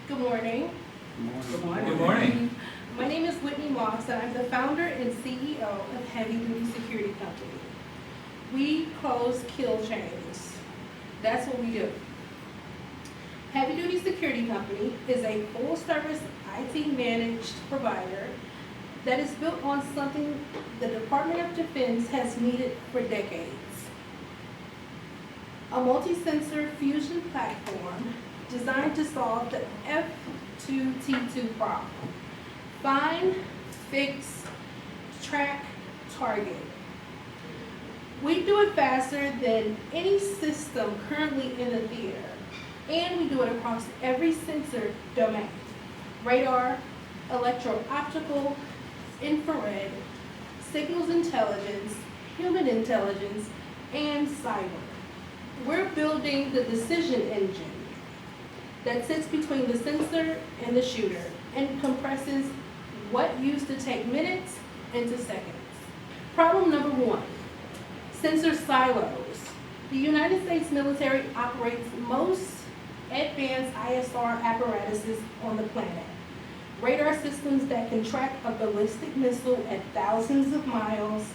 Good morning. Good morning. Good morning. My name is Whitney Moss, and I'm the founder and CEO of Heavy Duty Security Company. We close kill chains. That's what we do. Heavy Duty Security Company is a full-service IT managed provider that is built on something the Department of Defense has needed for decades. A multi-sensor fusion platform designed to solve the F2T2 problem. Find, fix, track, target. We do it faster than any system currently in the theater, and we do it across every sensor domain: radar, electro-optical, infrared, signals intelligence, human intelligence, and cyber. We're building the decision engine that sits between the sensor and the shooter and compresses what used to take minutes into seconds. Problem number one, sensor silos. The United States military operates most advanced ISR apparatuses on the planet. Radar systems that can track a ballistic missile at thousands of miles,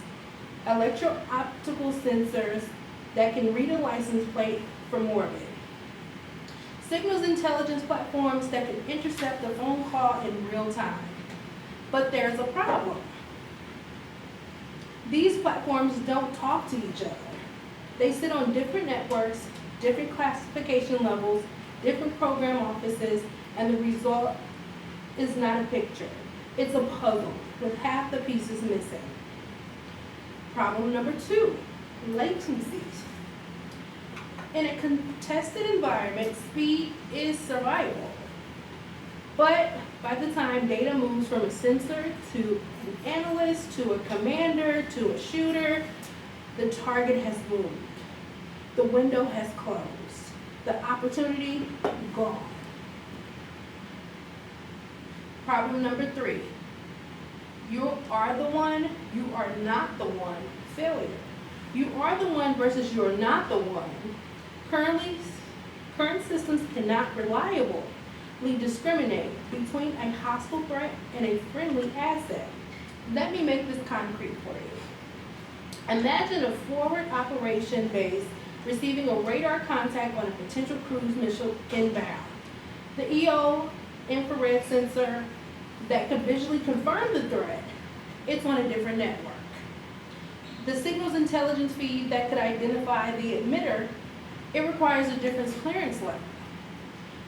electro-optical sensors that can read a license plate from orbit, signals intelligence platforms that can intercept a phone call in real time. But there's a problem. These platforms don't talk to each other. They sit on different networks, different classification levels, different program offices, and the result is not a picture. It's a puzzle with half the pieces missing. Problem number two, latencies. In a contested environment, speed is survival. But by the time data moves from a sensor to an analyst, to a commander, to a shooter, the target has moved. The window has closed. The opportunity gone. Problem number three, you are the one, you are not the one, failure. You are the one versus you're not the one. Current systems cannot reliably discriminate between a hostile threat and a friendly asset. Let me make this concrete for you. Imagine a forward operation base receiving a radar contact on a potential cruise missile inbound. The EO infrared sensor that could visually confirm the threat, it's on a different network. The signals intelligence feed that could identify the emitter, it requires a different clearance level.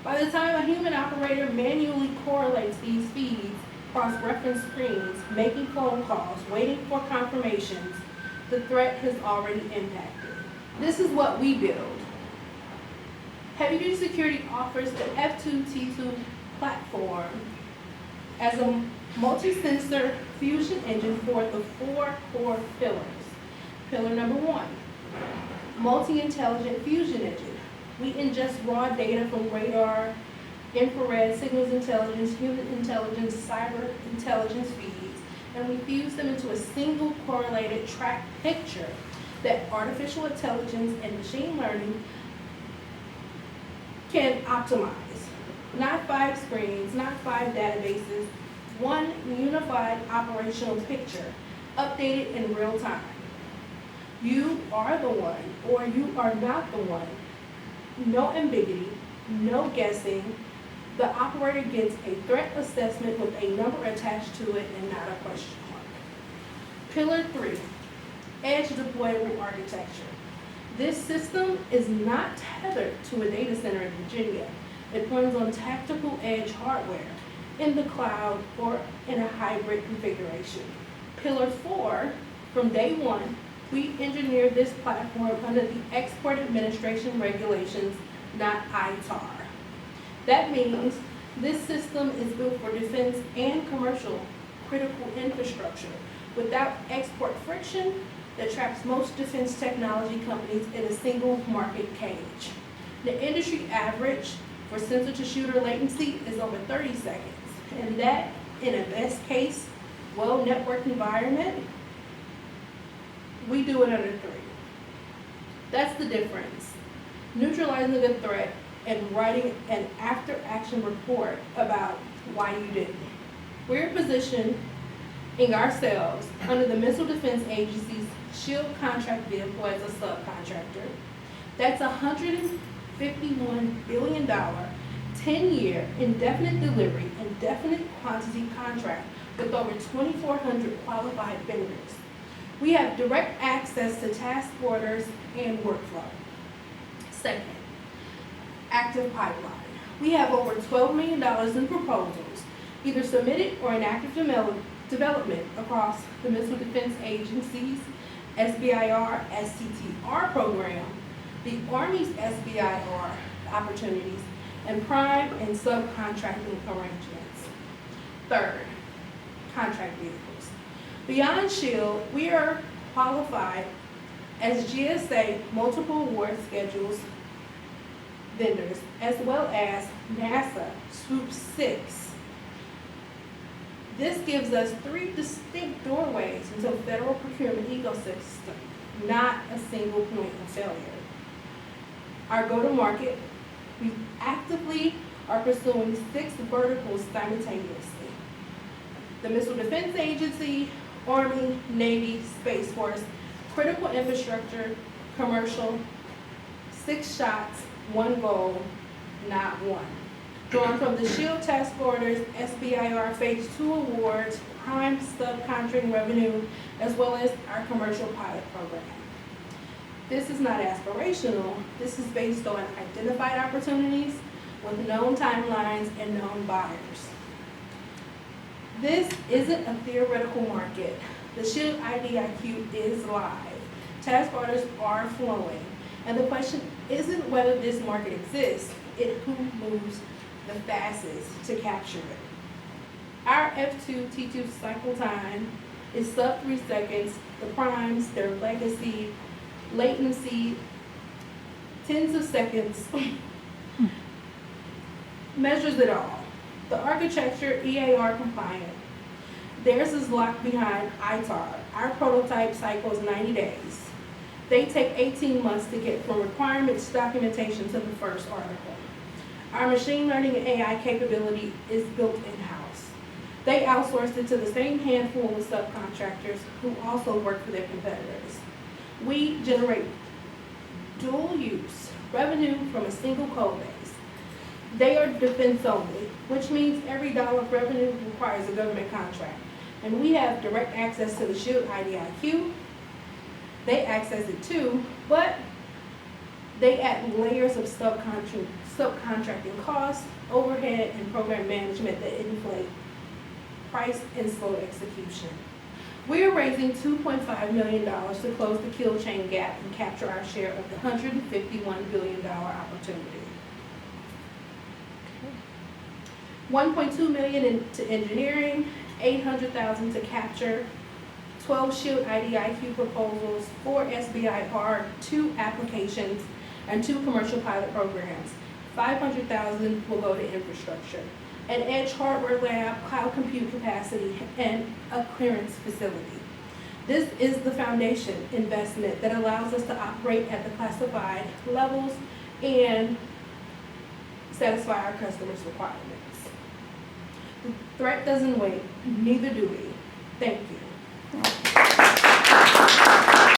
By the time a human operator manually correlates these feeds, cross-reference screens, making phone calls, waiting for confirmations, the threat has already impacted. This is what we build. Heavy Duty Security offers the F2T2 platform as a multi-sensor fusion engine for the 4 core pillars. Pillar number one, multi-intelligent fusion engine. We ingest raw data from radar, infrared, signals intelligence, human intelligence, cyber intelligence feeds, and we fuse them into a single correlated track picture that artificial intelligence and machine learning can optimize. Not 5 screens, not 5 databases, one unified operational picture, updated in real time. You are the one, or you are not the one. No ambiguity, no guessing. The operator gets a threat assessment with a number attached to it and not a question mark. Pillar 3, edge deployable architecture. This system is not tethered to a data center in Virginia. It runs on tactical edge hardware in the cloud or in a hybrid configuration. Pillar 4, from day one, we engineered this platform under the Export Administration Regulations, not ITAR. That means this system is built for defense and commercial critical infrastructure without export friction that traps most defense technology companies in a single market cage. The industry average for sensor to shooter latency is over 30 seconds, and that, in a best case, well-networked environment, we do it under 3. That's the difference. Neutralizing a threat and writing an after-action report about why you didn't. We're positioning ourselves under the Missile Defense Agency's SHIELD contract vehicle as a subcontractor. That's a $151 billion, 10-year, indefinite delivery, indefinite quantity contract with over 2,400 qualified vendors. We have direct access to task orders and workflow. Second, active pipeline. We have over $12 million in proposals, either submitted or in active development across the Missile Defense Agency's SBIR, STTR program, the Army's SBIR opportunities, and prime and subcontracting arrangements. Third, contract vehicles. Beyond SHIELD, we are qualified as GSA multiple award schedules vendors, as well as NASA Swoop 6. This gives us 3 distinct doorways into a federal procurement ecosystem, not a single point of failure. Our go-to-market, we actively are pursuing 6 verticals simultaneously. The Missile Defense Agency, Army, Navy, Space Force, critical infrastructure, commercial, 6 shots, 1 goal, not 1. Drawn from the SHIELD task orders, SBIR Phase 2 awards, prime subcontracting revenue, as well as our commercial pilot program. This is not aspirational. This is based on identified opportunities with known timelines and known buyers. This isn't a theoretical market. The SHIELD IDIQ is live. Task orders are flowing. And the question isn't whether this market exists, it's who moves the fastest to capture it. Our F2 T2 cycle time is sub 3 seconds. The primes, their legacy, latency, tens of seconds, measures it all. The architecture, EAR compliant. Theirs is locked behind ITAR. Our prototype cycle is 90 days. They take 18 months to get from requirements documentation to the first article. Our machine learning and AI capability is built in-house. They outsourced it to the same handful of subcontractors who also work for their competitors. We generate dual use revenue from a single code base. They are defense only, which means every dollar of revenue requires a government contract. And we have direct access to the SHIELD IDIQ. They access it too, but they add layers of subcontracting costs, overhead, and program management that inflate price and slow execution. We are raising $2.5 million to close the kill chain gap and capture our share of the $151 billion opportunity. $1.2 million into engineering, $800,000 to capture, 12 SHIELD IDIQ proposals, 4 SBIR, 2 applications, and 2 commercial pilot programs. $500,000 will go to infrastructure, an edge hardware lab, cloud compute capacity, and a clearance facility. This is the foundation investment that allows us to operate at the classified levels and satisfy our customers' requirements. The threat doesn't wait, neither do we. Thank you.